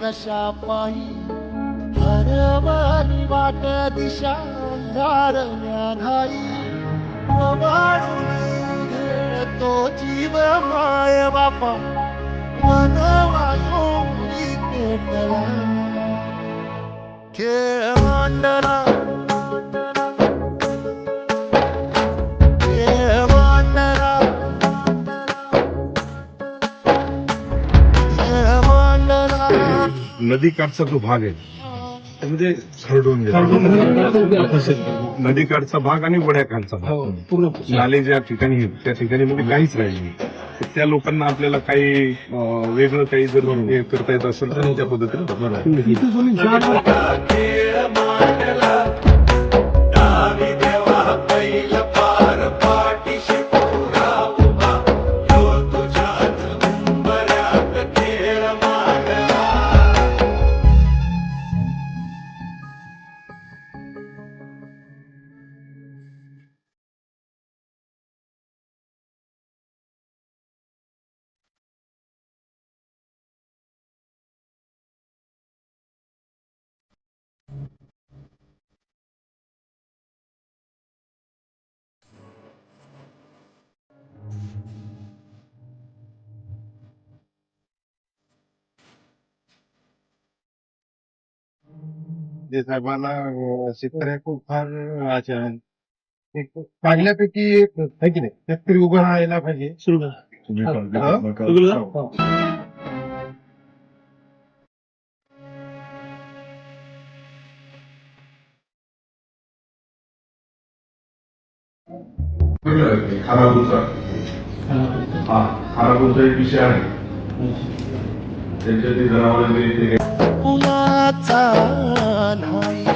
कशा पायी हरवली वाट दिशा अंधारल्या घाई वाढून घेतो जीव माय बापा मन वाजवून पेटला खेळ मांडला खेळ मांडला खेळ मांडला नदी काठचा जो भाग आहे म्हणजे खरडून गेला नदी काठचा भाग आणि वड्याकाठचा भाग पूर्ण नाले ज्या ठिकाणी आहेत त्या ठिकाणी मध्ये काहीच राहिले नाही त्या लोकांना आपल्याला काही वेगळं काही जर हे करता येत असेल तर त्या पद्धतीने जे साहेबांना शेतकऱ्या खूप फार आशा आहे. एक चांगल्यापैकी एक आहे की नाही शेतकरी उभं राहायला पाहिजे खाराबूचा एक विषय आहे त्याच्यात जनावर उन्हाचा नाही